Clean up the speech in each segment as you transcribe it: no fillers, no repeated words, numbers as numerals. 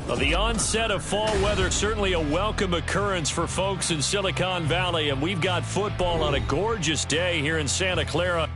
Well, the onset of fall weather, certainly a welcome occurrence for folks in Silicon Valley, and we've got football on a gorgeous day here in Santa Clara.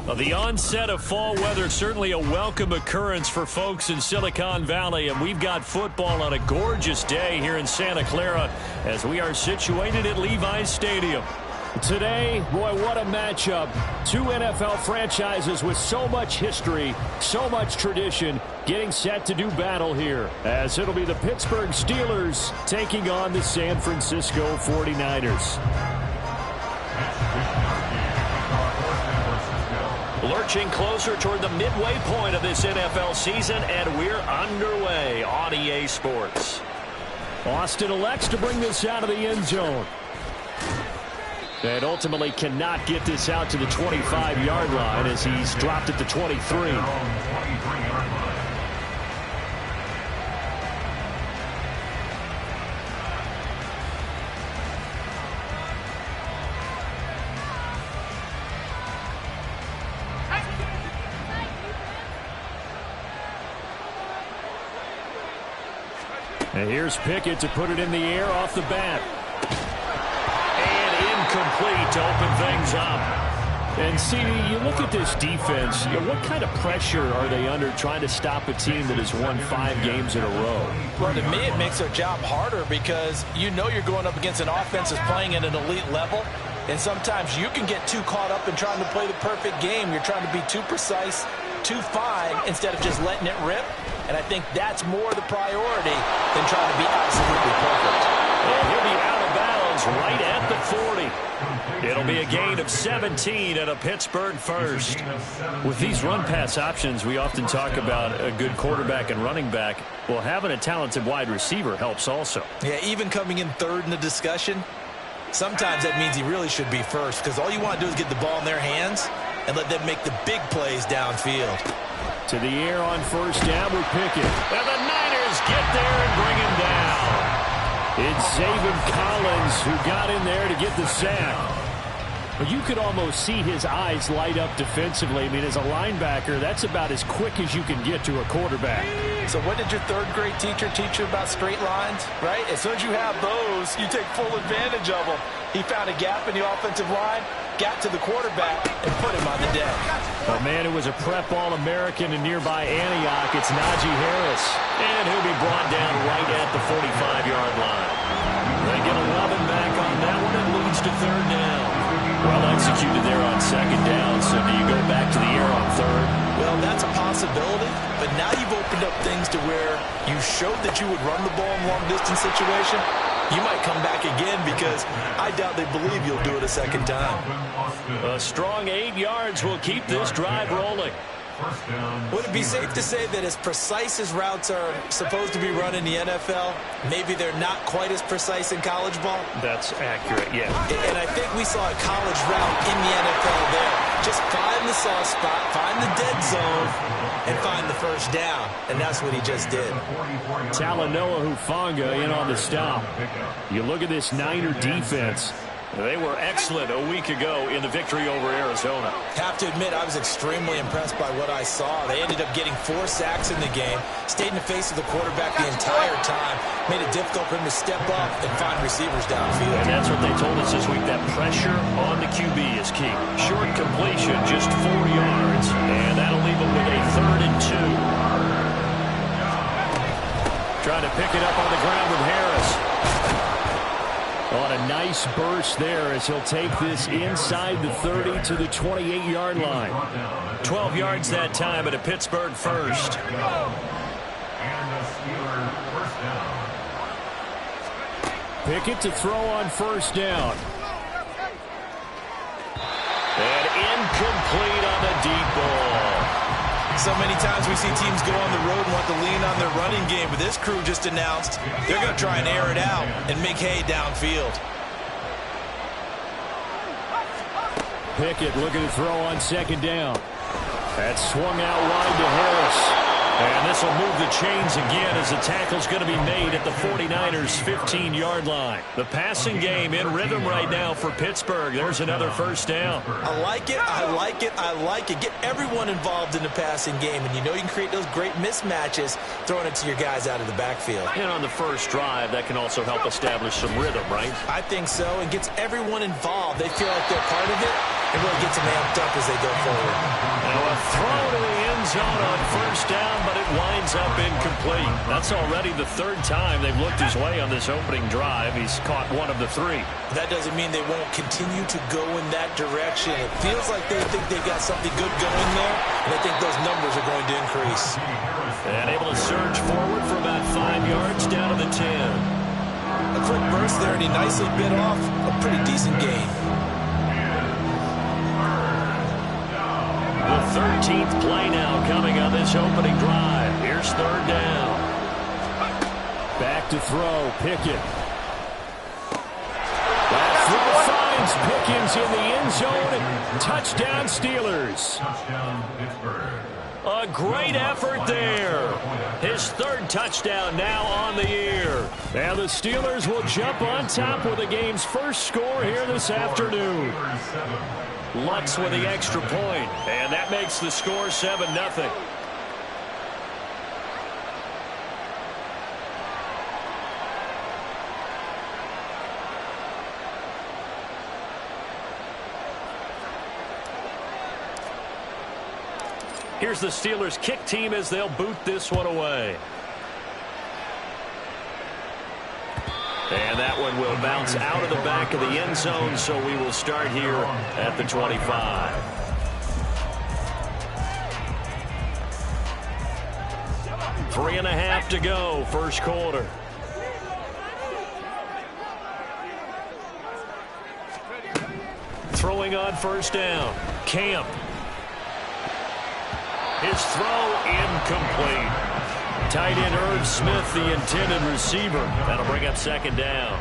Well, the onset of fall weather, certainly a welcome occurrence for folks in Silicon Valley, and we've got football on a gorgeous day here in Santa Clara as we are situated at Levi's Stadium. Today, boy, what a matchup. Two NFL franchises with so much history, so much tradition, getting set to do battle here, as it'll be the Pittsburgh Steelers taking on the San Francisco 49ers. Lurching closer toward the midway point of this NFL season, and we're underway on EA Sports. Austin elects to bring this out of the end zone. And ultimately cannot get this out to the 25-yard line as he's dropped at the 23. And here's Pickett to put it in the air off the bat. And incomplete to open things up. And, CD, you look at this defense, what kind of pressure are they under trying to stop a team that has won 5 games in a row? Well, to me, it makes their job harder because you know you're going up against an offense that's playing at an elite level. And sometimes you can get too caught up in trying to play the perfect game. You're trying to be too precise, too fine, instead of just letting it rip. And I think that's more the priority than trying to be absolutely perfect. And he'll be out of bounds right at the 40. It'll be a gain of 17 and a Pittsburgh first. With these run-pass options, we often talk about a good quarterback and running back. Well, having a talented wide receiver helps also. Yeah, even coming in third in the discussion, sometimes that means he really should be first, because all you want to do is get the ball in their hands and let them make the big plays downfield. To the air on first down with Pickett. And the Niners get there and bring him down. It's Zaven Collins who got in there to get the sack. But you could almost see his eyes light up defensively. I mean, as a linebacker, that's about as quick as you can get to a quarterback. So what did your third-grade teacher teach you about straight lines, right? As soon as you have those, you take full advantage of them. He found a gap in the offensive line, got to the quarterback, and put him on the deck. A man who was a prep All-American in nearby Antioch, it's Najee Harris. And he'll be brought down right at the 45-yard line. They get 11 back on that one. It leads to third down. Well executed there on second down, so do you go back to the air on third? Well, that's a possibility, but now you've opened up things to where you showed that you would run the ball in long-distance situation. You might come back again because I doubt they believe you'll do it a second time. A strong 8 yards will keep this drive rolling. Would it be safe to say that as precise as routes are supposed to be run in the NFL, maybe they're not quite as precise in college ball? That's accurate, yeah. And I think we saw a college route in the NFL there. Just find the soft spot, find the dead zone, and find the first down. And that's what he just did. Talanoa Hufanga in on the stop. You look at this Niner defense. They were excellent a week ago in the victory over Arizona. Have to admit, I was extremely impressed by what I saw. They ended up getting 4 sacks in the game, stayed in the face of the quarterback the entire time, made it difficult for him to step up and find receivers downfield. And that's what they told us this week, that pressure on the QB is key. Short completion, just 4 yards, and that'll leave them with a 3rd and 2. Trying to pick it up on the ground with Harris. On a nice burst there as he'll take this inside the 30 to the 28-yard line. 12 yards that time at a Pittsburgh first. Pickett to throw on first down. And incomplete on the deep ball. So many times we see teams go on the road and want to lean on their running game, but this crew just announced they're going to try and air it out and make hay downfield. Pickett looking to throw on second down. That swung out wide to Harris. And this will move the chains again as the tackle's going to be made at the 49ers' 15-yard line. The passing game in rhythm right now for Pittsburgh. There's another first down. I like it, I like it, I like it. Get everyone involved in the passing game, and you know you can create those great mismatches throwing it to your guys out of the backfield. And on the first drive, that can also help establish some rhythm, right? I think so, and gets everyone involved. They feel like they're part of it, and really gets them amped up as they go forward. Now a throw to the end zone on first down, but it winds up incomplete. That's already the 3rd time they've looked his way on this opening drive. He's caught 1 of the 3. That doesn't mean they won't continue to go in that direction. It feels like they think they got something good going there, and I think those numbers are going to increase. And able to surge forward for about 5 yards down to the 10. A quick burst there, and he nicely bit off a pretty decent gain. The 13th play now coming on this opening drive. Here's 3rd down. Back to throw, Pickett. That throw finds Pickens in the end zone. Touchdown, Steelers. Touchdown, Pittsburgh. A great effort there. His 3rd touchdown now on the year. Now the Steelers will jump on top with the game's first score here this afternoon. Lutz with the extra point, and that makes the score 7-0. Here's the Steelers kick team as they'll boot this one away. And that one will bounce out of the back of the end zone, so we will start here at the 25. Three and a half to go, first quarter. Throwing on first down. Camp. His throw incomplete. Tight end Irv Smith, the intended receiver. That'll bring up second down.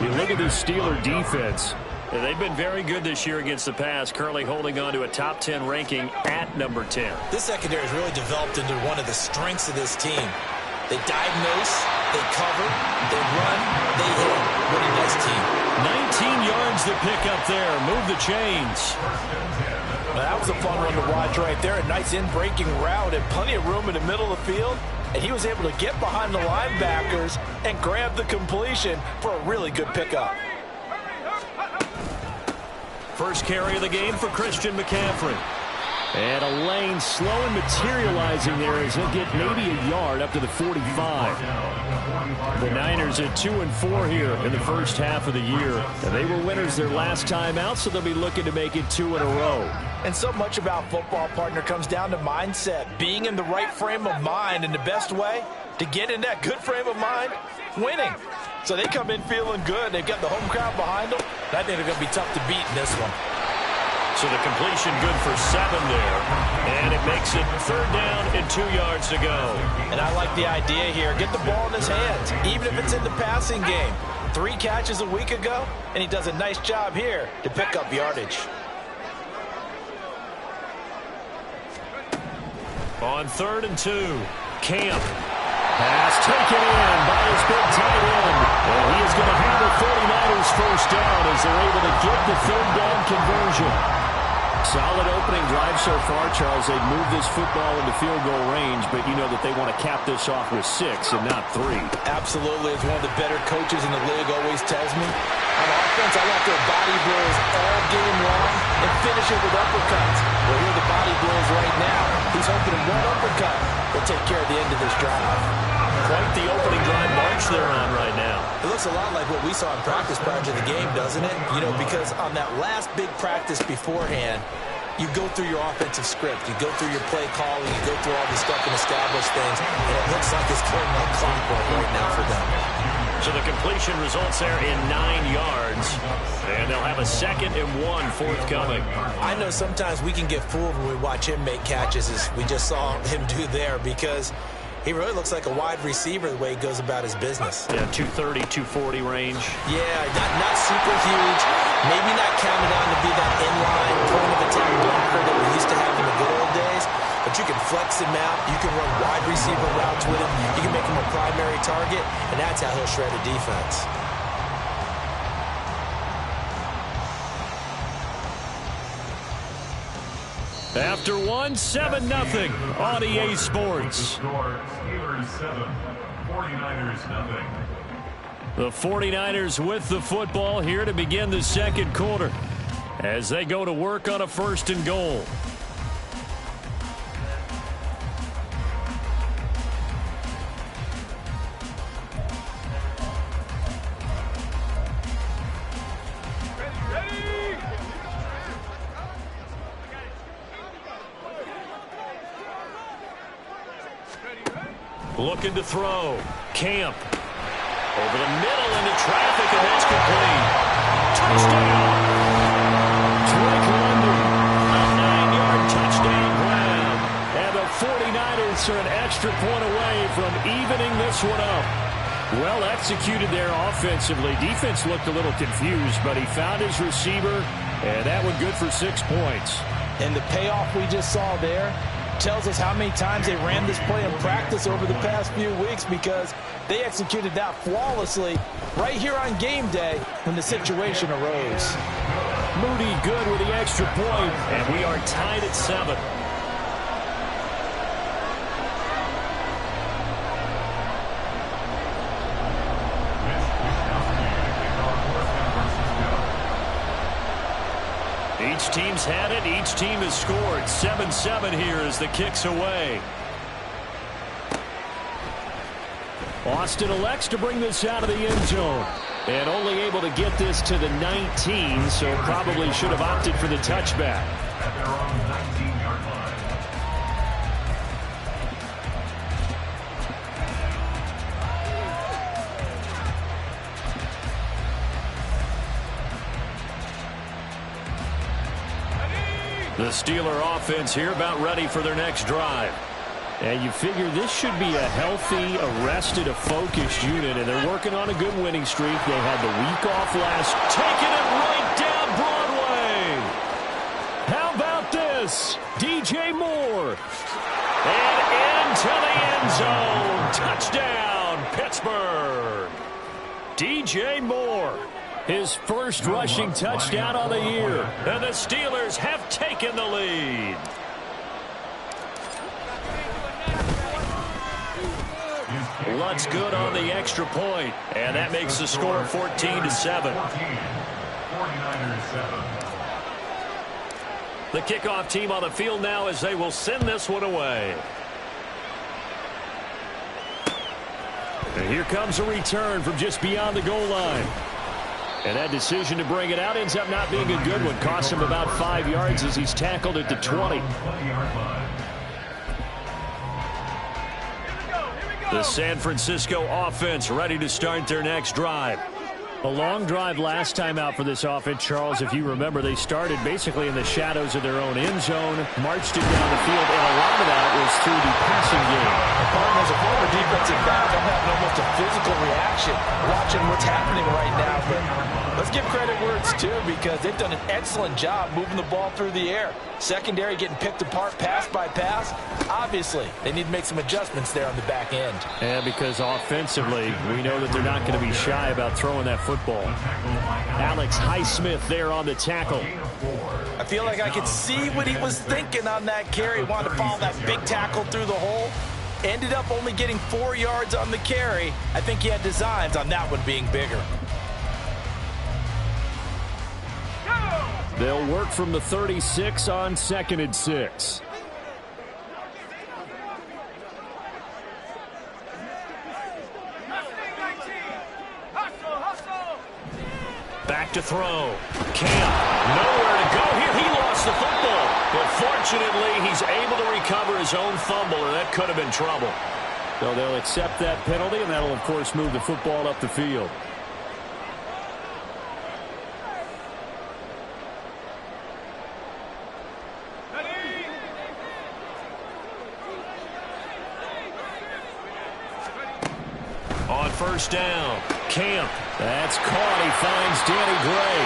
You look at this Steeler defense. They've been very good this year against the pass, currently holding on to a top 10 ranking at number 10. This secondary has really developed into one of the strengths of this team. They diagnose, they cover, they run, they hit. What a nice team. 19 yards to pick up there. Move the chains. Well, that was a fun run to watch right there. A nice in-breaking route and plenty of room in the middle of the field. And he was able to get behind the linebackers and grab the completion for a really good pickup. First carry of the game for Christian McCaffrey. And a lane slow and materializing there as he'll get maybe a yard up to the 45. The Niners at 2-4 here in the first half of the year. And they were winners their last time out, so they'll be looking to make it 2 in a row. And so much about football, partner, comes down to mindset. Being in the right frame of mind, and the best way to get in that good frame of mind, winning. So they come in feeling good. They've got the home crowd behind them. I think they're going to be tough to beat in this one. So the completion good for 7 there. And it makes it third down and 2 yards to go. And I like the idea here. Get the ball in his hands, even if it's in the passing game. 3 catches a week ago, and he does a nice job here to pick up yardage. On 3rd and 2, Camp. Pass taken in by his big tight end. And he is going to have the 49ers first down as they're able to get the third down conversion. Solid opening drive so far, Charles. They've moved this football into field goal range, but you know that they want to cap this off with 6 and not 3. Absolutely. As one of the better coaches in the league always tells me, on offense, I like their body blows all game long and finish it with uppercuts. Well, here are the body blows right now. He's hoping in one uppercut will take care of the end of this drive. Quite the opening drive march they're on right now. It looks a lot like what we saw in practice prior to the game, doesn't it? You know, because on that last big practice beforehand, you go through your offensive script. You go through your play calling. You go through all this stuff and establish things. And it looks like it's going like clockwork right now for them. So the completion results there in 9 yards. And they'll have a 2nd and 1 forthcoming. I know sometimes we can get fooled when we watch him make catches, as we just saw him do there, because he really looks like a wide receiver the way he goes about his business. Yeah, 230, 240 range. Yeah, not super huge. Maybe not counted on to be that inline point of attack blocker that we used to have in the good old days. But you can flex him out. You can run wide receiver routes with him. You can make him a primary target, and that's how he'll shred a defense. After 1, 7-0 on EA Sports. Steelers 7, 49ers nothing. The 49ers with the football here to begin the second quarter as they go to work on a 1st and goal. Looking to throw. Camp. Over the middle into traffic, and that's complete. Touchdown! Drake London. A 9-yard touchdown grab. And the 49ers are an extra point away from evening this one up. Well executed there offensively. Defense looked a little confused, but he found his receiver, and that one good for 6 points. And the payoff we just saw there tells us how many times they ran this play in practice over the past few weeks, because they executed that flawlessly right here on game day when the situation arose. Moody good with the extra point, and we are tied at 7. Each team's had it. Each team has scored. 7-7 here as the kick's away. Austin elects to bring this out of the end zone. And only able to get this to the 19, so probably should have opted for the touchback. At their own 19-yard line. The Steeler offense here about ready for their next drive. And you figure this should be a healthy, arrested, a focused unit, and they're working on a good winning streak. They had the week off last, taking it right down Broadway. How about this? DJ Moore. And into the end zone. Touchdown, Pittsburgh. DJ Moore. His first rushing touchdown on the year. And the Steelers have taken the lead. Lutz good on the extra point, and that makes the score 14-7. 49ers 7. The kickoff team on the field now as they will send this one away. And here comes a return from just beyond the goal line. And that decision to bring it out ends up not being a good one. Cost him about 5 yards as he's tackled at the 20. The San Francisco offense ready to start their next drive. A long drive last time out for this offense, Charles. If you remember, they started basically in the shadows of their own end zone, marched it down the field, and a lot of that was through the passing game. As a former defensive back, I'm having almost a physical reaction watching what's happening right now. But let's give credit where it's due, because they've done an excellent job moving the ball through the air. Secondary getting picked apart pass by pass. Obviously, they need to make some adjustments there on the back end. And because offensively, we know that they're not going to be shy about throwing that football. Alex Highsmith there on the tackle. I feel like I could see what he was thinking on that carry. Wanted to follow that big tackle through the hole. Ended up only getting 4 yards on the carry. I think he had designs on that one being bigger. They'll work from the 36 on 2nd and 6. Back to throw. Camp. Nowhere to go here. He lost the football. But fortunately, he's able to recover his own fumble, and that could have been trouble. So they'll accept that penalty, and that'll, of course, move the football up the field. On first down, Camp. That's caught. He finds Danny Gray.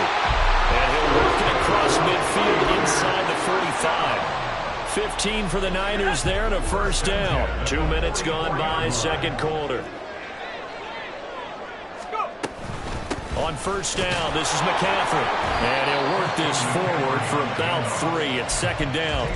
And he'll work it across midfield inside the 45. 15 for the Niners there and a first down. 2 minutes gone by, second quarter. On first down, this is McCaffrey. And he'll work this forward for about 3 at second down.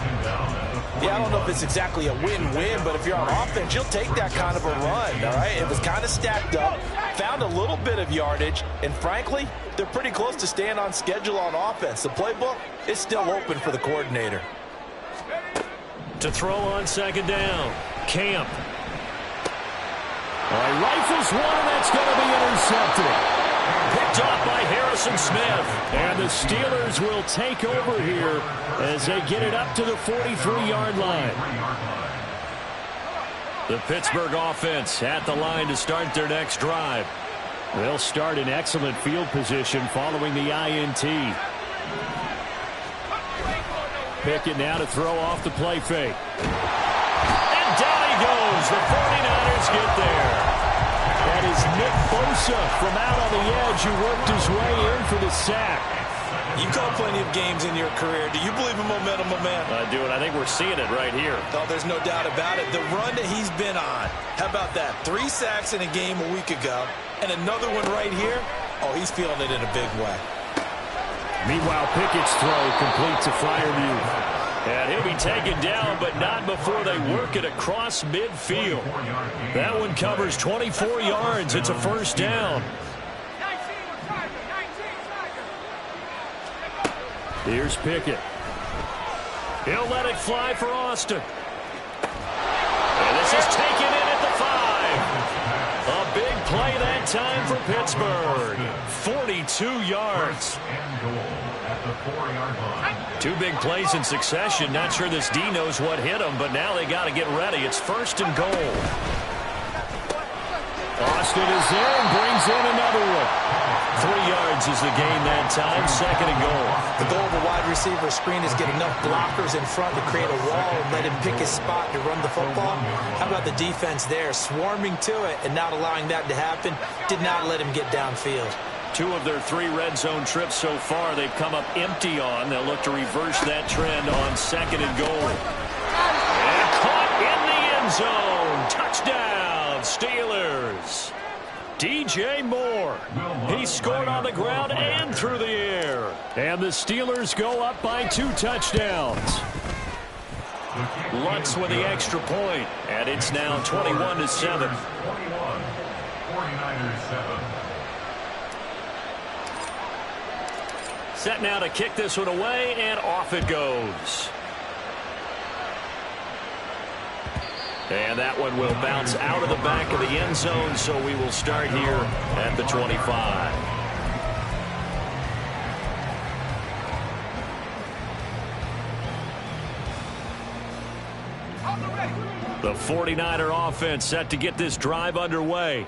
Yeah, I don't know if it's exactly a win-win, but if you're on offense, you'll take that kind of a run, all right? It was kind of stacked up, found a little bit of yardage, and frankly, they're pretty close to staying on schedule on offense. The playbook is still open for the coordinator. To throw on second down, Camp. He rifles one, and that's going to be intercepted. Picked off by Harrison Smith. And the Steelers will take over here as they get it up to the 43-yard line. The Pittsburgh offense at the line to start their next drive. They'll start in excellent field position following the INT. Pickett now to throw off the play fake. And down he goes. The 49ers get there. That is Nick Bosa from out on the edge who worked his way in for the sack. You call plenty of games in your career. Do you believe in momentum, my man? I do, and I think we're seeing it right here. Oh, there's no doubt about it. The run that he's been on. How about that? 3 sacks in a game a week ago, and another one right here. Oh, he's feeling it in a big way. Meanwhile, Pickett's throw complete to Freiermuth. And he'll be taken down, but not before they work it across midfield. That one covers 24 yards. It's a first down. Here's Pickett. He'll let it fly for Austin. And this is taken in at the 5. A play that time for Pittsburgh. 42 yards. And goal at the 4-yard line. Two big plays in succession. Not sure this D knows what hit him, but now they got to get ready. It's 1st and goal. Austin is there and brings in another one. 3 yards is the gain that time. 2nd and goal. The goal of a wide receiver screen is get enough blockers in front to create a wall and let him pick his spot to run the football. How about the defense there, swarming to it and not allowing that to happen? Did not let him get downfield. 2 of their 3 red zone trips so far they've come up empty on. They'll look to reverse that trend on 2nd and goal. And caught in the end zone. Touchdown, Steelers. DJ Moore. He scored on the ground and through the air. And the Steelers go up by 2 touchdowns. Lutz with the extra point, and it's now 21-7. 21. 49ers 7. Set now to kick this one away, and off it goes. And that one will bounce out of the back of the end zone, so we will start here at the 25. The 49er offense set to get this drive underway.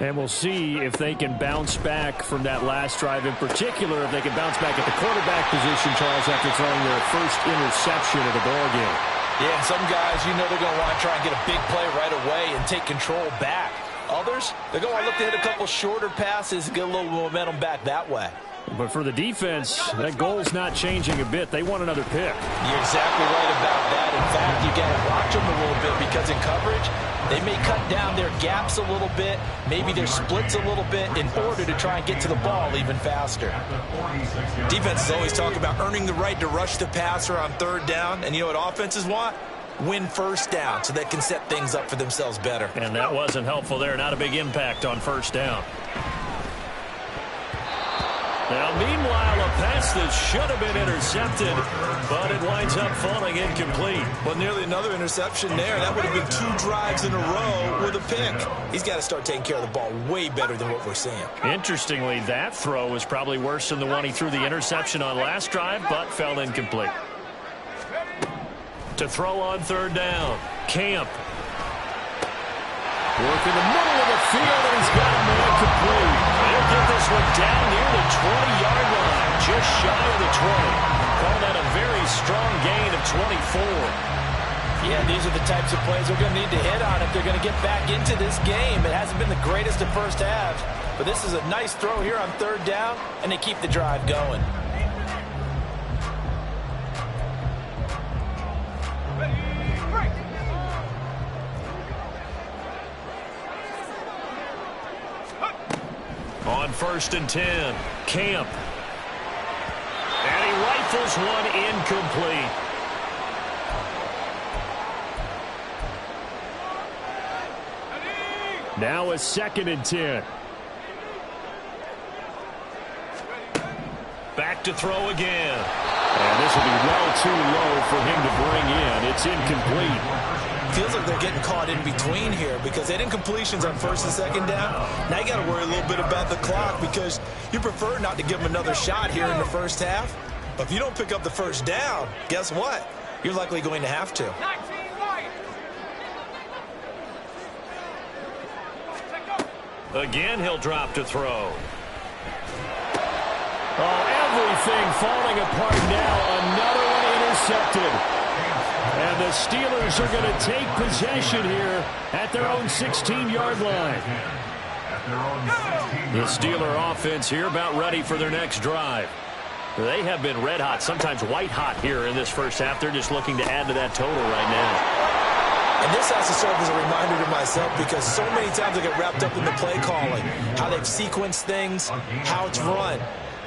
And we'll see if they can bounce back from that last drive, in particular if they can bounce back at the quarterback position, Charles, after throwing their first interception of the ballgame. Yeah, and some guys, you know they're going to want to try and get a big play right away and take control back. Others, they're going to look to hit a couple shorter passes and get a little momentum back that way. But for the defense, that goal's not changing a bit. They want another pick. You're exactly right about that. In fact, you got to watch them a little bit because in coverage, they may cut down their gaps a little bit, maybe their splits a little bit in order to try and get to the ball even faster. Defenses always talk about earning the right to rush the passer on 3rd down. And you know what offenses want? Win 1st down so they can set things up for themselves better. And that wasn't helpful there. Not a big impact on 1st down. Now, meanwhile, a pass that should have been intercepted, but it winds up falling incomplete. Well, nearly another interception there. That would have been 2 drives in a row with a pick. He's got to start taking care of the ball way better than what we're seeing. Interestingly, that throw was probably worse than the one he threw the interception on last drive, but fell incomplete. To throw on 3rd down, Camp. Work in the middle of the field, and he's got a man complete. They'll get this one down near the 20-yard line, just shy of the 20. Call that a very strong gain of 24. Yeah, these are the types of plays they're going to need to hit on if they're going to get back into this game. It hasn't been the greatest of first halves, but this is a nice throw here on 3rd down, and they keep the drive going. On 1st and 10, Camp. And he rifles one incomplete. Now a 2nd and 10. Back to throw again. And this will be well too low for him to bring in. It's incomplete. Feels like they're getting caught in between here because they had incompletions on 1st and 2nd down. Now you got to worry a little bit about the clock because you prefer not to give them another shot here in the 1st half. But if you don't pick up the 1st down, guess what? You're likely going to have to. Again, he'll drop to throw. Oh, everything falling apart now. Another one intercepted. And the Steelers are going to take possession here at their own 16-yard line. The Steeler offense here about ready for their next drive. They have been red hot, sometimes white hot here in this 1st half. They're just looking to add to that total right now. And this has to serve as a reminder to myself because so many times I get wrapped up in the play calling, how they've sequenced things, how it's run.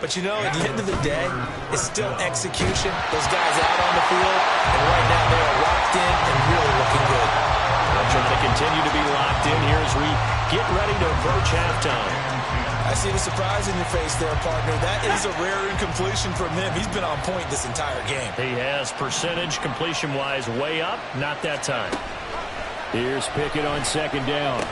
But, you know, at the end of the day, it's still execution. Those guys out on the field, and right now they are locked in and really looking good. They'll try to continue to be locked in here as we get ready to approach halftime. I see the surprise in your face there, partner. That is a rare incompletion from him. He's been on point this entire game. He has percentage completion-wise way up. Not that time. Here's Pickett on 2nd down.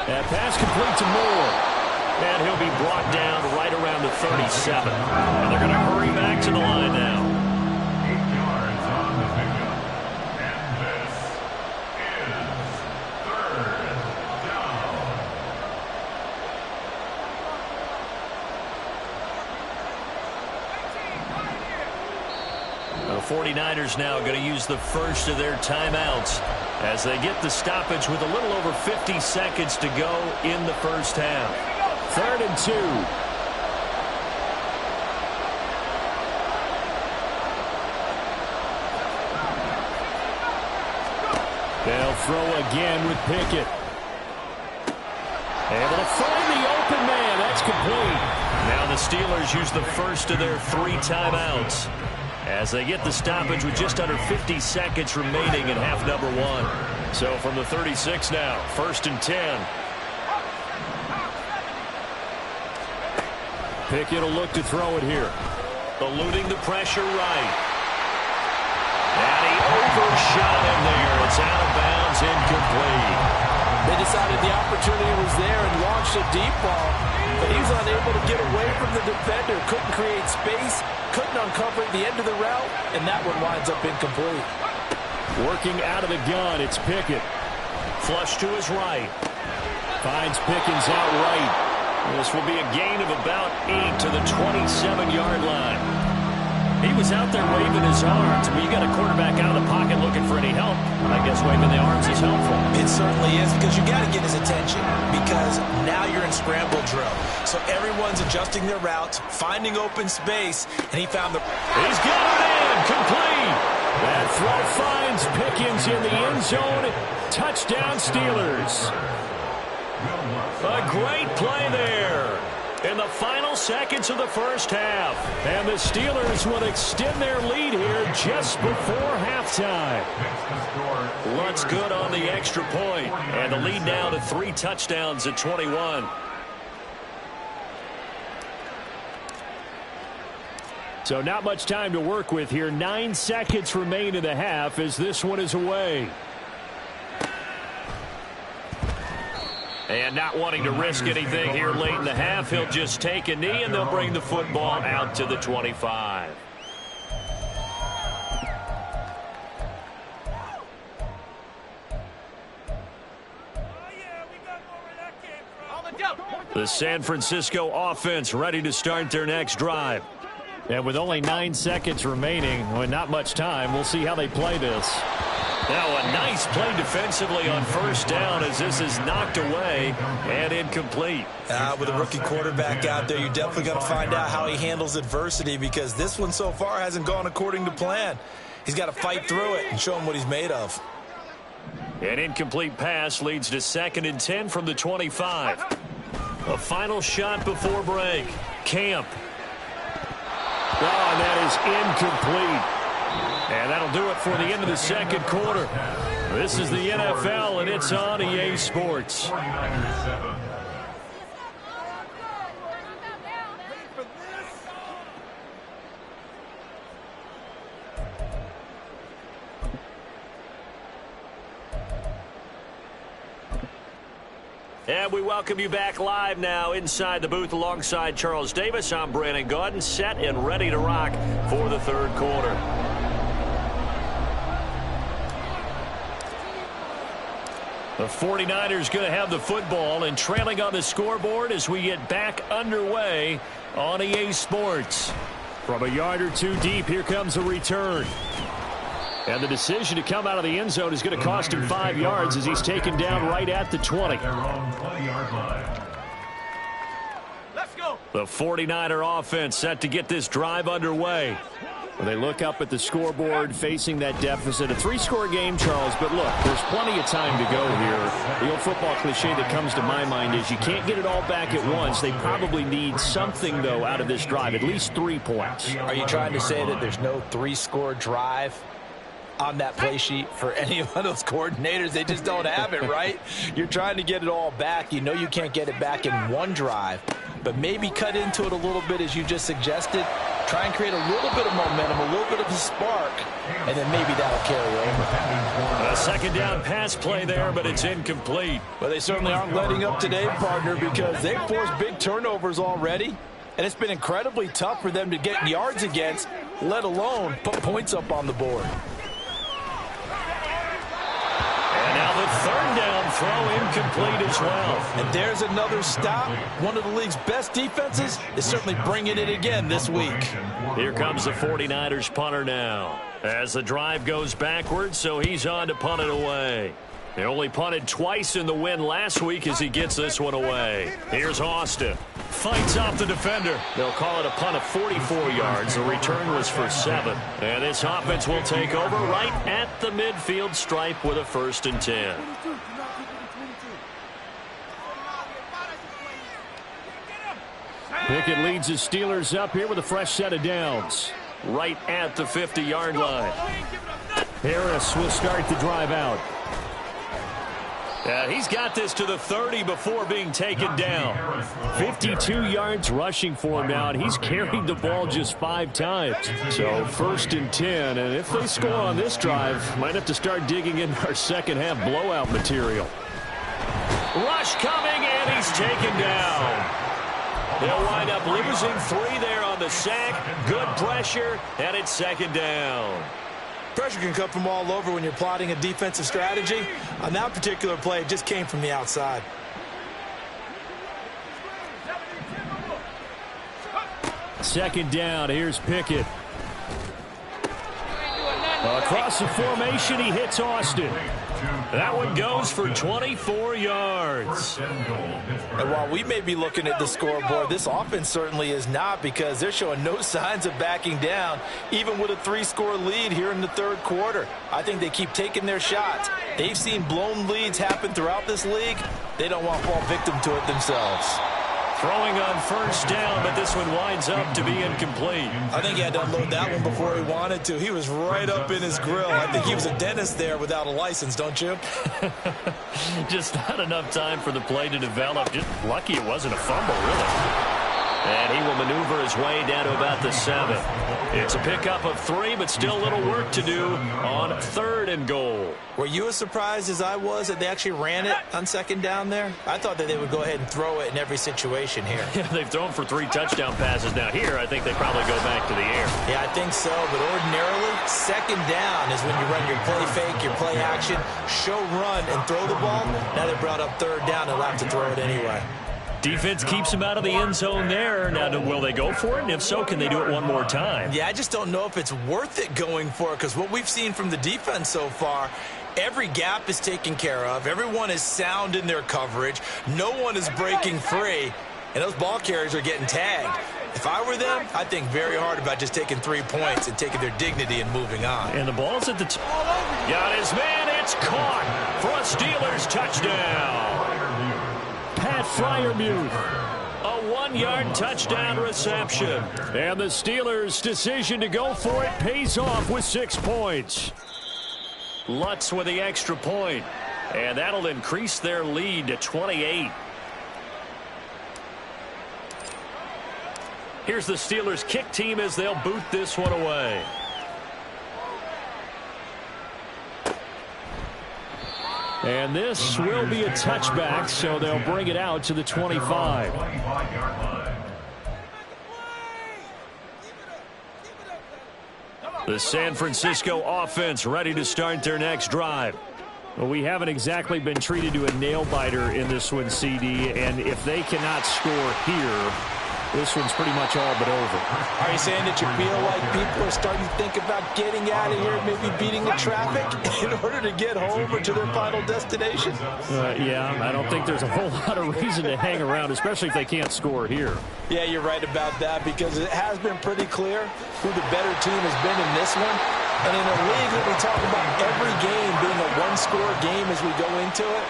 That pass complete to Moore. And he'll be brought down right around the 37. And they're going to hurry back to the line now. 8 yards on the pickup. And this is third down. The 49ers now going to use the first of their timeouts as they get the stoppage with a little over 50 seconds to go in the first half. 3rd and 2. They'll throw again with Pickett. Able to find the open man. That's complete. Now the Steelers use the first of their 3 timeouts as they get the stoppage with just under 50 seconds remaining in half number 1. So from the 36 now, 1st and 10. Pickett will look to throw it here. Eluding the pressure right. And he overshot him there. It's out of bounds, incomplete. They decided the opportunity was there and launched a deep ball, but he was unable to get away from the defender. Couldn't create space, couldn't uncover the end of the route, and that one winds up incomplete. Working out of the gun, it's Pickett. Flush to his right. Finds Pickens out right. This will be a gain of about 8 to the 27-yard line. He was out there waving his arms. When you got a quarterback out of the pocket looking for any help, I guess waving the arms is helpful. It certainly is, because you got to get his attention, because now you're in scramble drill. So everyone's adjusting their routes, finding open space, and he found the... He's got it in, complete. That throw finds Pickens in the end zone. Touchdown, Steelers. A great play there in the final seconds of the first half. And the Steelers will extend their lead here just before halftime. Looks good on the extra point. And the lead now to 3 touchdowns at 21. So not much time to work with here. 9 seconds remain in the half as this one is away. And not wanting to risk anything here late in the half, he'll just take a knee and they'll bring the football out to the 25. The San Francisco offense ready to start their next drive. And with only 9 seconds remaining, with not much time, we'll see how they play this. Now a nice play defensively on first down as this is knocked away and incomplete. With a rookie quarterback out there, you're definitely going to find out how he handles adversity, because this one so far hasn't gone according to plan. He's got to fight through it and show him what he's made of. An incomplete pass leads to 2nd and 10 from the 25. A final shot before break. Camp. Oh, and that is incomplete. And that'll do it for the end of the second quarter. This is the NFL, and it's on EA Sports. And we welcome you back live now inside the booth alongside Charles Davis. I'm Brandon Gaudin, set and ready to rock for the third quarter. The 49ers going to have the football and trailing on the scoreboard as we get back underway on EA Sports. From a yard or 2 deep, here comes a return. And the decision to come out of the end zone is going to cost him 5 yards as he's taken down right at the 20. Let's go. The 49er offense set to get this drive underway. Well, they look up at the scoreboard facing that deficit. A 3-score game, Charles, but look, there's plenty of time to go here. The old football cliche that comes to my mind is you can't get it all back at once. They probably need something, though, out of this drive, at least 3 points. Are you trying to say that there's no 3-score drive? on that play sheet for any one of those coordinators. They just don't have it, right? You're trying to get it all back. You know you can't get it back in one drive, but maybe cut into it a little bit as you just suggested. Try and create a little bit of momentum, a little bit of a spark, and then maybe that'll carry over. A second down pass play there, but it's incomplete. Well, they certainly aren't letting up today, partner, because they've forced big turnovers already, and it's been incredibly tough for them to get yards against, let alone put points up on the board. And now the third down throw incomplete as well. And there's another stop. One of the league's best defenses is certainly bringing it again this week. Here comes the 49ers punter now. As the drive goes backwards, so he's on to punt it away. They only punted twice in the win last week as he gets this one away. Here's Austin. Fights off the defender. They'll call it a punt of 44 yards. The return was for 7. And this offense will take over right at the midfield stripe with a 1st and 10. Pickett leads his Steelers up here with a fresh set of downs. Right at the 50-yard line. Harris will start the drive out. He's got this to the 30 before being taken down. 52 yards rushing for him now, and he's carried the ball just 5 times. So 1st and 10, and if they score on this drive, might have to start digging in our second half blowout material. Rush coming, and he's taken down. They'll wind up losing 3 there on the sack. Good pressure, and it's 2nd down. Pressure can come from all over when you're plotting a defensive strategy. On that particular play, it just came from the outside. Second down, here's Pickett. Across the formation, he hits Austin. That one goes for 24 yards. And while we may be looking at the scoreboard, this offense certainly is not, because they're showing no signs of backing down, even with a 3-score lead here in the 3rd quarter. I think they keep taking their shots. They've seen blown leads happen throughout this league. They don't want to fall victim to it themselves. Throwing on 1st down, but this one winds up to be incomplete. I think he had to unload that one before he wanted to. He was right up in his grill. I think he was a dentist there without a license, don't you? Just not enough time for the play to develop. Just lucky it wasn't a fumble, really. And he will maneuver his way down to about the 7. It's a pickup of 3, but still a little work to do on 3rd and goal. Were you as surprised as I was that they actually ran it on 2nd down there? I thought that they would go ahead and throw it in every situation here. Yeah, they've thrown for 3 touchdown passes. Now here, I think they probably go back to the air. Yeah, I think so, but ordinarily, 2nd down is when you run your play fake, your play action, show run, and throw the ball. Now they brought up 3rd down, they'll have to throw it anyway. Defense keeps him out of the end zone there. Now, will they go for it? And if so, can they do it one more time? Yeah, I just don't know if it's worth it going for it, because what we've seen from the defense so far, every gap is taken care of. Everyone is sound in their coverage. No one is breaking free, and those ball carriers are getting tagged. If I were them, I'd think very hard about just taking 3 points and taking their dignity and moving on. And the ball's at the got his man. It's caught for a Steelers touchdown. Pat Freiermuth, a 1-yard touchdown reception. And the Steelers' decision to go for it pays off with 6 points. Lutz with the extra point, and that'll increase their lead to 28. Here's the Steelers' kick team as they'll boot this one away. And this will be a touchback, so they'll bring it out to the 25. The San Francisco offense ready to start their next drive. Well, we haven't exactly been treated to a nail-biter in this one, CD, and if they cannot score here, this one's pretty much all but over. Are you saying that you feel like people are starting to think about getting out of here, maybe beating the traffic in order to get home or to their final destination? Yeah, I don't think there's a whole lot of reason to hang around, especially if they can't score here. Yeah, you're right about that, because it has been pretty clear who the better team has been in this one. And in a league that we talk about every game being a 1-score game as we go into it,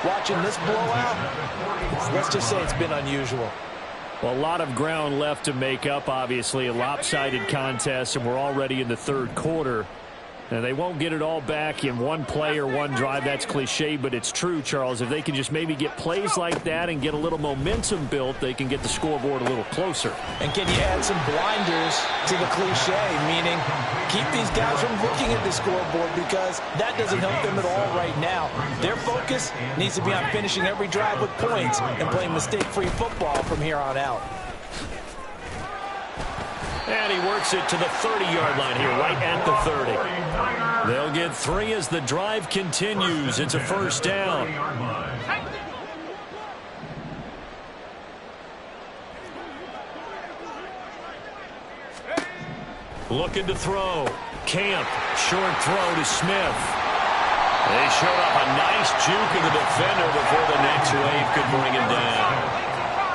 watching this blowout, let's just say it's been unusual. Well, a lot of ground left to make up, obviously. A lopsided contest, and we're already in the 3rd quarter. And they won't get it all back in one play or one drive. That's cliche, but it's true, Charles. If they can just maybe get plays like that and get a little momentum built, they can get the scoreboard a little closer. And can you add some blinders to the cliche, meaning keep these guys from looking at the scoreboard, because that doesn't help them at all right now. Their focus needs to be on finishing every drive with points and playing mistake-free football from here on out. And he works it to the 30-yard line here, right at the 30. They'll get 3 as the drive continues. It's a first down. Looking to throw. Camp. Short throw to Smith. They showed up a nice juke of the defender before the next wave could bring him down.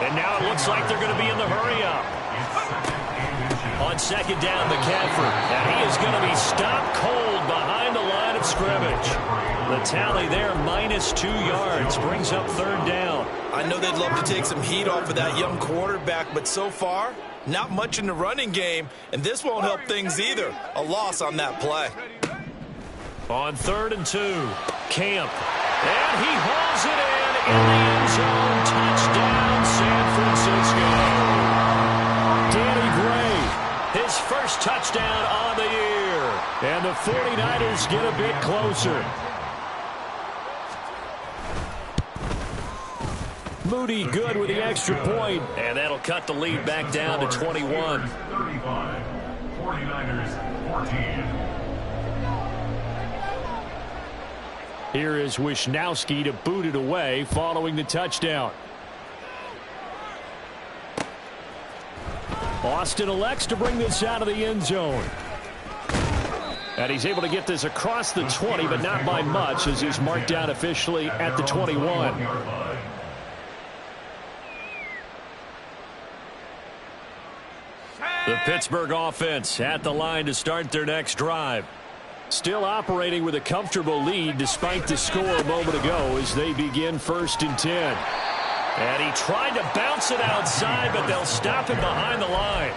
And now it looks like they're going to be in the hurry-up. On second down, McCaffrey. And he is going to be stopped cold behind the line of scrimmage. The tally there, -2 yards, brings up third down. I know they'd love to take some heat off of that young quarterback, but so far, not much in the running game, and this won't help things either. A loss on that play. On 3rd and 2, Camp. And he hauls it in the end zone. Touchdown, San Francisco. Danny Gray, his first touchdown on the year. And the 49ers get a bit closer. Moody good with the extra point. And that'll cut the lead back down to 21. 35, 49ers 14. Here is Wisnowski to boot it away following the touchdown. Austin elects to bring this out of the end zone. And he's able to get this across the 20, but not by much, as he's marked down officially at the 21. The Pittsburgh offense at the line to start their next drive. Still operating with a comfortable lead despite the score a moment ago as they begin 1st and 10. And he tried to bounce it outside, but they'll stop him behind the line.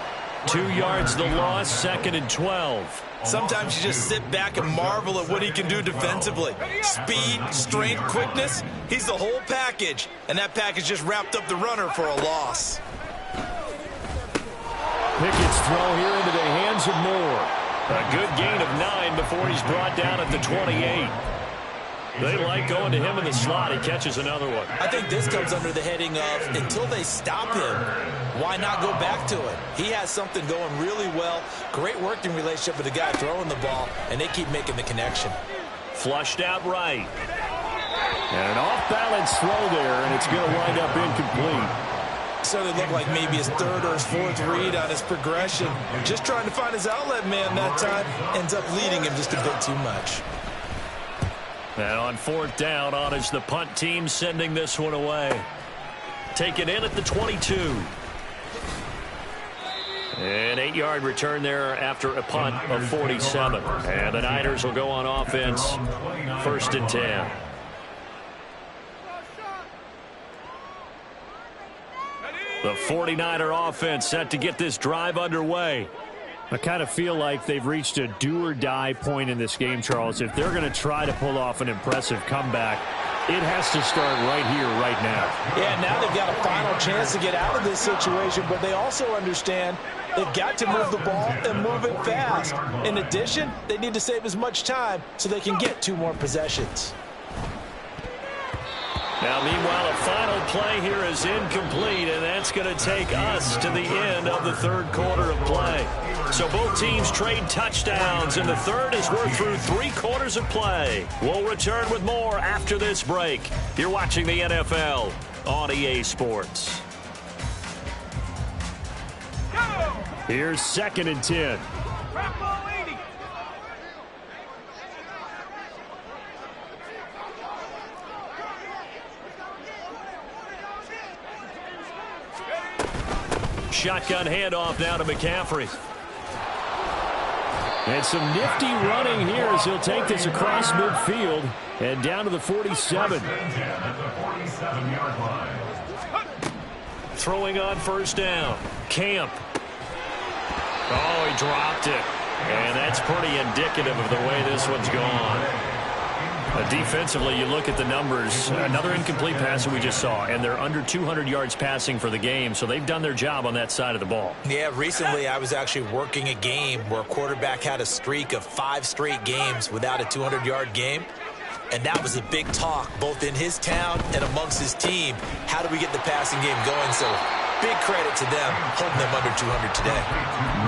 2 yards the loss, 2nd and 12. Sometimes you just sit back and marvel at what he can do defensively. Speed, strength, quickness, he's the whole package. And that package just wrapped up the runner for a loss. Pickett's throw here into the hands of Moore. A good gain of 9 before he's brought down at the 28. They like going to him in the slot. He catches another one. I think this comes under the heading of until they stop him, why not go back to it? He has something going really well. Great working relationship with the guy throwing the ball, and they keep making the connection. Flushed out right. And an off-balance throw there, and it's going to wind up incomplete. Certainly looked like maybe his 3rd or his 4th read on his progression. Just trying to find his outlet man that time. Ends up leading him just a bit too much. And on 4th down, on is the punt team sending this one away. Taken in at the 22. An 8-yard return there after a punt of 47. And the Niners will go on offense, 1st and 10. The 49er offense set to get this drive underway. I kind of feel like they've reached a do-or-die point in this game, Charles. If they're going to try to pull off an impressive comeback, it has to start right here, right now. Yeah, now they've got a final chance to get out of this situation, but they also understand they've got to move the ball and move it fast. In addition, they need to save as much time so they can get 2 more possessions. Now, meanwhile, a final play here is incomplete, and that's going to take us to the end of the 3rd quarter of play. So both teams trade touchdowns, and the 3rd as we're through 3 quarters of play. We'll return with more after this break. You're watching the NFL on EA Sports. Here's 2nd and 10. Shotgun handoff now to McCaffrey. And some nifty running here as he'll take this across midfield and down to the 47. Throwing on 1st down. Camp. Oh, he dropped it. And that's pretty indicative of the way this one's gone. Defensively, you look at the numbers. Another incomplete pass that we just saw, and they're under 200 yards passing for the game, so they've done their job on that side of the ball. Yeah, recently I was actually working a game where a quarterback had a streak of 5 straight games without a 200-yard game. And that was a big talk, both in his town and amongst his team. How do we get the passing game going? So big credit to them, holding them under 200 today.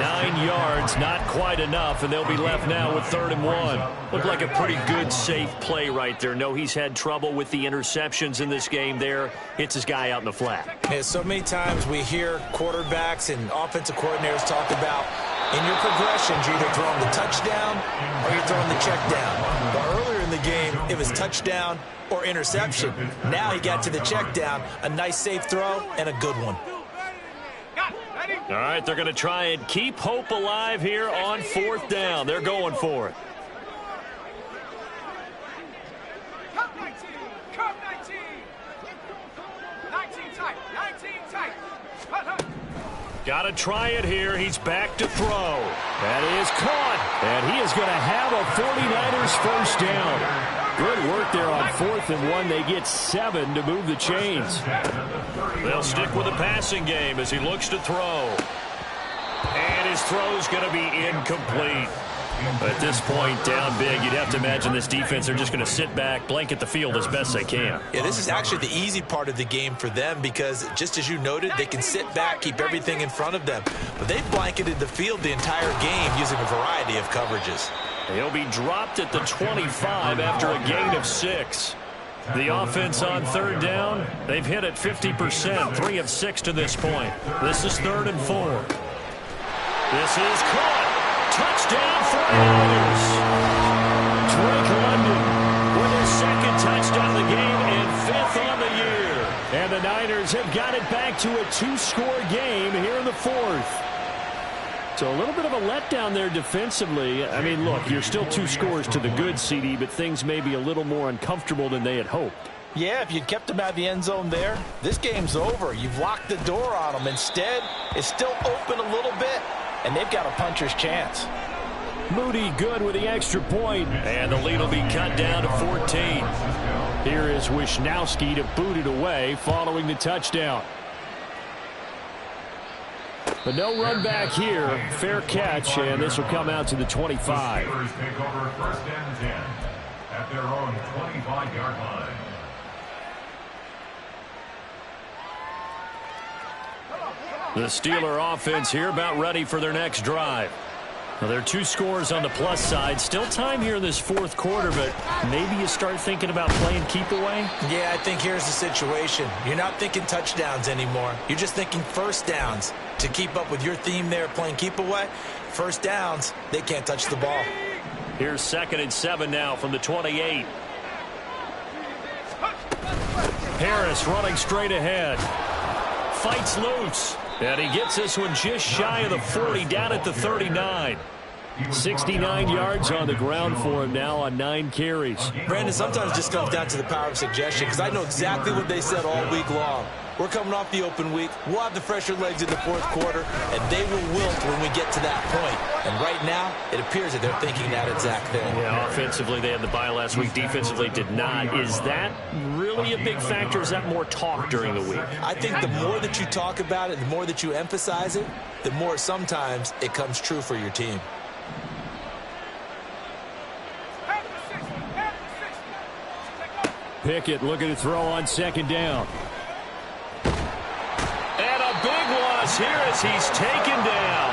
9 yards, not quite enough, and they'll be left now with 3rd and 1. Looked like a pretty good, safe play right there. No, he's had trouble with the interceptions in this game there. Hits his guy out in the flat. Yeah, so many times we hear quarterbacks and offensive coordinators talk about in your progressions, you're either throwing the touchdown or you're throwing the check down. But earlier in the game, it was touchdown or interception. Now he got to the check down, a nice safe throw and a good one. All right, they're going to try and keep hope alive here on 4th down. They're going for it. Cup 19, Cup 19. 19 tight, 19 tight. Got to try it here. He's back to throw. That is caught. And he is going to have a 49ers first down. Good work there on 4th and 1. They get 7 to move the chains. They'll stick with the passing game as he looks to throw. And his throw's going to be incomplete. At this point, down big, you'd have to imagine this defense, they're just going to sit back, blanket the field as best they can. Yeah, this is actually the easy part of the game for them because, just as you noted, they can sit back, keep everything in front of them. But they've blanketed the field the entire game using a variety of coverages. He'll be dropped at the 25 after a gain of 6. The offense on 3rd down, they've hit it 50%, 3 of 6 to this point. This is 3rd and 4. This is caught. Touchdown 49ers. Drake London with his 2nd touchdown of the game and 5th on the year. And the Niners have got it back to a 2-score game here in the 4th. So a little bit of a letdown there defensively. I mean, look, you're still 2 scores to the good, CD, but things may be a little more uncomfortable than they had hoped. Yeah, if you'd kept them out of the end zone there, this game's over. You've locked the door on them. Instead, it's still open a little bit, and they've got a puncher's chance. Moody good with the extra point, and the lead will be cut down to 14. Here is Wisnowski to boot it away following the touchdown. But no run back here. Fair catch, and this will come out to the 25. Steelers take over 1st and 10 at their own 25-yard line. The Steeler offense here about ready for their next drive. Now, there are 2 scores on the plus side. Still time here in this 4th quarter, but maybe you start thinking about playing keep away? Yeah, I think here's the situation. You're not thinking touchdowns anymore. You're just thinking first downs. To keep up with your theme there, playing keep away, first downs, they can't touch the ball. Here's 2nd and 7 now from the 28. Harris running straight ahead. Fights loose. And he gets this one just shy of the 40, down at the 39. 69 yards on the ground for him now on 9 carries. Brandon, sometimes it just comes down to the power of suggestion because I know exactly what they said all week long. We're coming off the open week. We'll have the fresher legs in the 4th quarter, and they will wilt when we get to that point. And right now, it appears that they're thinking that exact thing. Yeah, offensively, they had the bye last week. Defensively, did not. Is that really a big factor? Is that more talk during the week? I think the more that you talk about it, the more that you emphasize it, the more sometimes it comes true for your team. Pickett looking to throw on 2nd down. And a big loss here as he's taken down.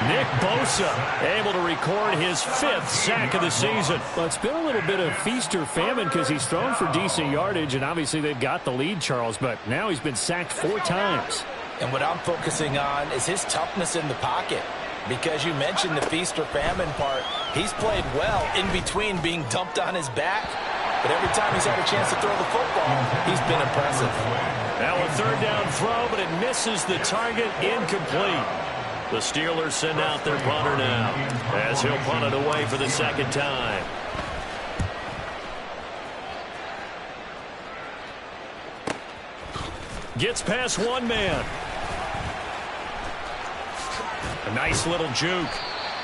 Nick Bosa able to record his 5th sack of the season. Well, it's been a little bit of feast or famine because he's thrown for decent yardage, and obviously they've got the lead, Charles, but now he's been sacked 4 times. And what I'm focusing on is his toughness in the pocket. Because you mentioned the feast or famine part, he's played well in between being dumped on his back. But every time he's had a chance to throw the football, he's been impressive. Now a 3rd down throw, but it misses the target, incomplete. The Steelers send out their punter now as he'll punt it away for the 2nd time. Gets past 1 man. A nice little juke.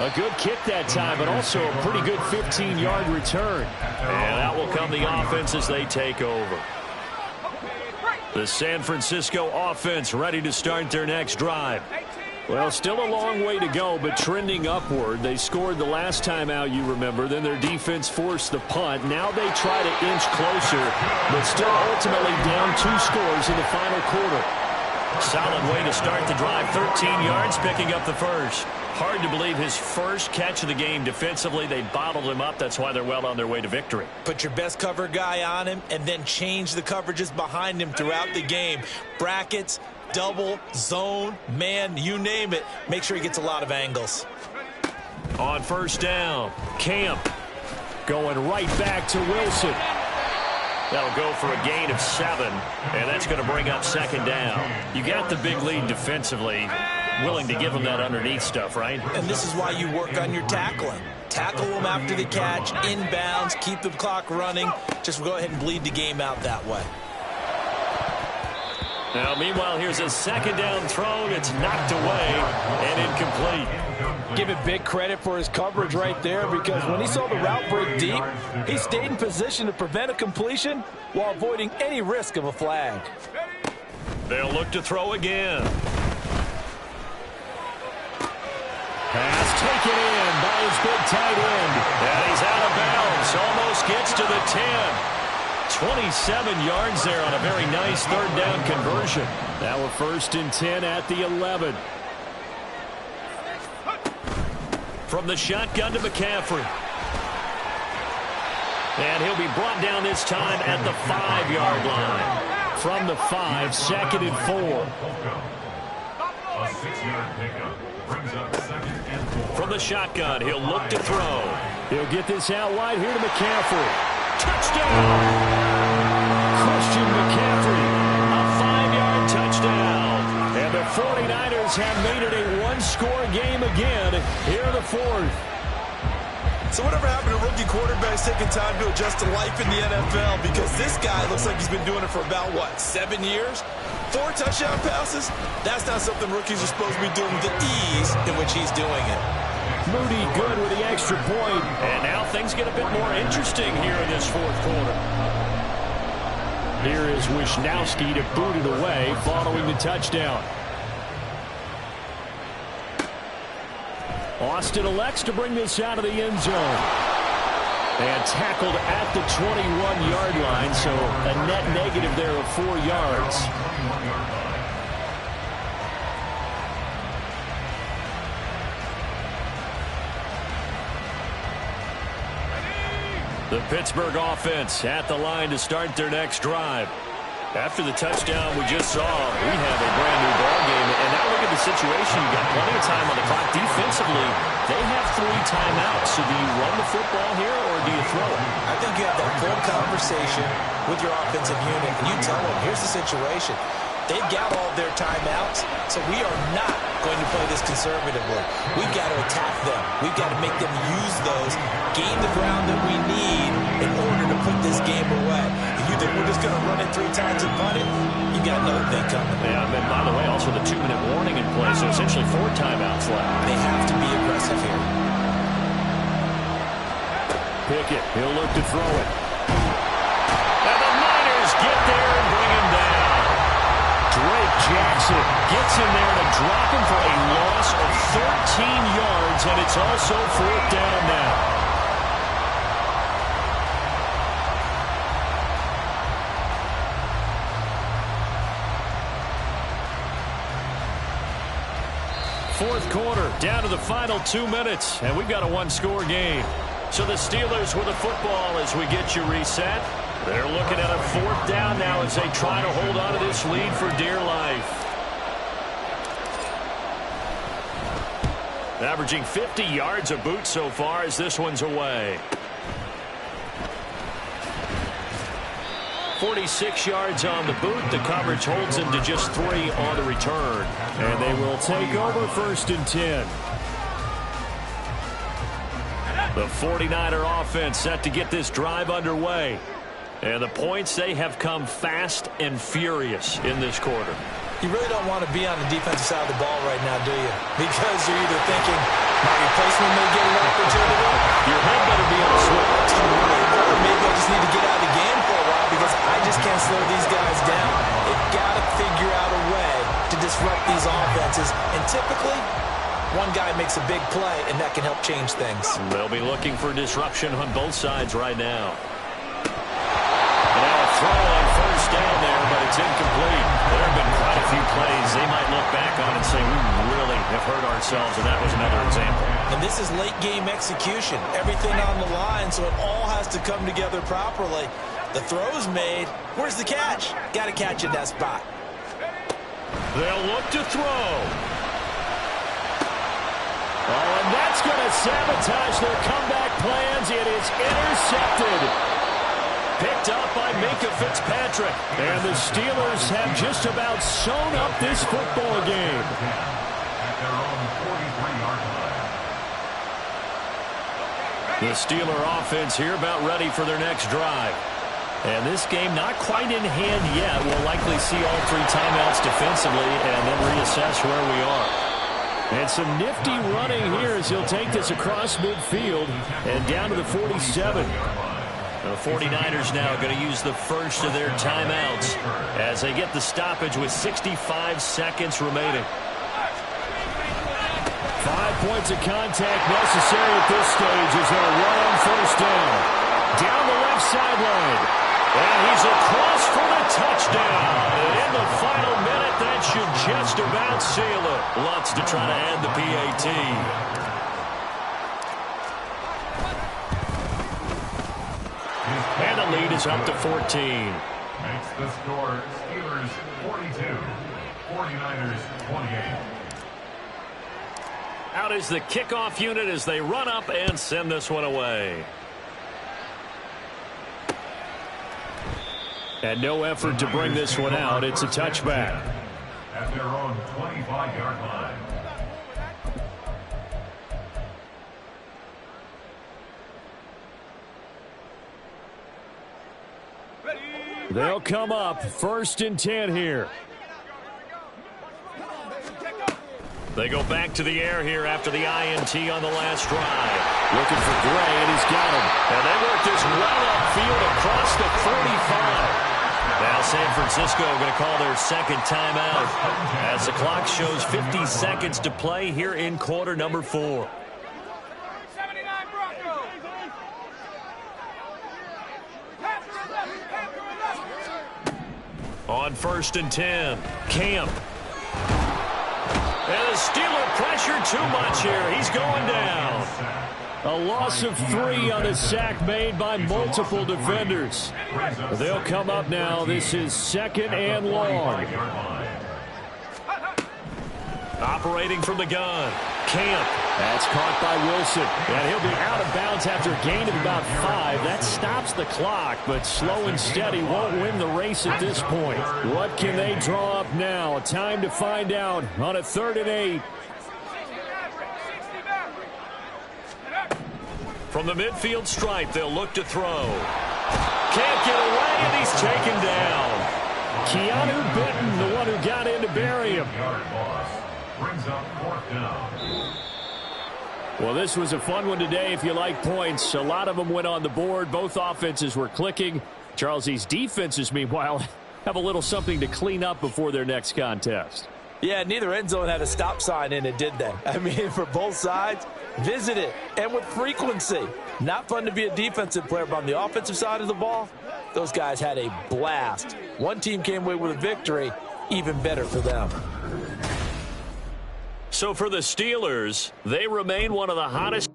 A good kick that time, but also a pretty good 15-yard return. And out will come the offense as they take over. The San Francisco offense ready to start their next drive. Well, still a long way to go, but trending upward. They scored the last time out, you remember. Then their defense forced the punt. Now they try to inch closer, but still ultimately down 2 scores in the final quarter. Solid way to start the drive. 13 yards, picking up the first. Hard to believe his first catch of the game defensively. They bottled him up. That's why they're well on their way to victory. Put your best cover guy on him and then change the coverages behind him throughout the game. Brackets, double, zone, man, you name it. Make sure he gets a lot of angles. On first down, Camp going right back to Wilson. That'll go for a gain of 7, and that's going to bring up second down. You got the big lead defensively. Willing to give them that underneath stuff, right? And this is why you work on your tackling. Tackle them after the catch, inbounds, keep the clock running. Just go ahead and bleed the game out that way. Now, meanwhile, here's a second down throw. It's knocked away and incomplete. Give him big credit for his coverage right there, because when he saw the route break deep, he stayed in position to prevent a completion while avoiding any risk of a flag. They'll look to throw again. Pass taken in by his big tight end. And he's out of bounds. Almost gets to the 10. 27 yards there on a very nice third down conversion. Now we're first and 10 at the 11. From the shotgun to McCaffrey. And he'll be brought down this time at the 5-yard line. From the 5, 2nd and 4. A 6-yard pickup brings up 2nd and 4. From the shotgun, he'll look to throw. He'll get this out wide here to McCaffrey. Touchdown! Christian McCaffrey, a 5-yard touchdown. And the 49ers have made it a one-score game again here in the 4th. So whatever happened to rookie quarterbacks taking time to adjust to life in the NFL? Because this guy looks like he's been doing it for about, 7 years? 4 touchdown passes? That's not something rookies are supposed to be doing with the ease in which he's doing it. Moody good with the extra point. And now things get a bit more interesting here in this 4th quarter. Here is Wisnowski to boot it away following the touchdown. Austin elects to bring this out of the end zone. And tackled at the 21-yard line, so a net negative there of 4 yards. The Pittsburgh offense at the line to start their next drive. After the touchdown we just saw, we have a brand new ball game. And now look at the situation. You've got plenty of time on the clock. Defensively, they have 3 timeouts. So do you run the football here or do you throw it? I think you have that full conversation with your offensive unit. And you tell them, here's the situation. They've got all their timeouts, so we are not going to play this conservatively. We've got to attack them. We've got to make them use those, gain the ground that we need in order to put this game away. If you think we're just going to run it 3 times and punt it, you got another thing coming. Yeah, and by the way, also the 2-minute warning in play, so essentially 4 timeouts left. They have to be aggressive here. Pickett, he'll look to throw it. And the Niners get there and bring him down. Drake Jackson gets in there to drop him for a loss of 13 yards, and it's also 4th down now. Fourth quarter, down to the final 2 minutes, and we've got a 1-score game. So the Steelers with the football as we get you reset. They're looking at a 4th down now as they try to hold on to this lead for dear life. Averaging 50 yards a boot so far as this one's away. 46 yards on the boot. The coverage holds him to just 3 on the return. And they will take over 1st and 10. The 49er offense set to get this drive underway. And the points, they have come fast and furious in this quarter. You really don't want to be on the defensive side of the ball right now, do you? Because you're either thinking my replacement may get an opportunity. Your head better be on a swivel. Or maybe I just need to get out of the game for a while because I just can't slow these guys down. They've got to figure out a way to disrupt these offenses. And typically, one guy makes a big play, and that can help change things. They'll be looking for disruption on both sides right now. Now a throw on first down there, but it's incomplete. There have been quite a few plays they might look back on and say, we really have hurt ourselves, and that was another example. And this is late-game execution. Everything on the line, so it all has to come together properly. The throw's made. Where's the catch? Got to catch in that spot. They'll look to throw. Oh, and that's going to sabotage their comeback plans. It is intercepted. Picked up by Minka Fitzpatrick. And the Steelers have just about sewn up this football game. At their own 43-yard line. The Steeler offense here about ready for their next drive. And this game not quite in hand yet. We'll likely see all 3 timeouts defensively and then reassess where we are. And some nifty running here as he'll take this across midfield and down to the 47. The 49ers now going to use the first of their timeouts as they get the stoppage with 65 seconds remaining. 5 points of contact necessary at this stage as they'll run on first down. Down the left sideline. And he's across for the touchdown. And in the final minute, that should just about seal it. Lutz to try to add the PAT. And the lead is up to 14. Makes the score Steelers 42, 49ers 28. Out is the kickoff unit as they run up and send this one away. And no effort to bring this one out. It's a touchback. At their own 25-yard line. They'll come up 1st and 10 here. They go back to the air here after the INT on the last drive. Looking for Gray, and he's got him. And they work this well upfield across the 45. Now San Francisco going to call their second timeout as the clock shows 50 seconds to play here in quarter number 4. 79 Broncos. On 1st and 10, Camp. And the Steeler pressure too much here. He's going down. A loss of 3 on the sack made by multiple defenders. They'll come up now. This is 2nd and long. Operating from the gun. Camp. That's caught by Wilson. And he'll be out of bounds after a gain of about 5. That stops the clock, but slow and steady won't win the race at this point. What can they draw up now? Time to find out on a 3rd and 8. From the midfield stripe, they'll look to throw. Can't get away, and he's taken down. Keanu Benton, the one who got in to bury him. Brings up 4th down. Well, this was a fun one today if you like points. A lot of them went on the board. Both offenses were clicking. Charles, these defenses, meanwhile, have a little something to clean up before their next contest. Yeah, neither end zone had a stop sign in it, did they? I mean, for both sides, visit it, and with frequency. Not fun to be a defensive player, but on the offensive side of the ball, those guys had a blast. One team came away with a victory, even better for them. So for the Steelers, they remain one of the hottest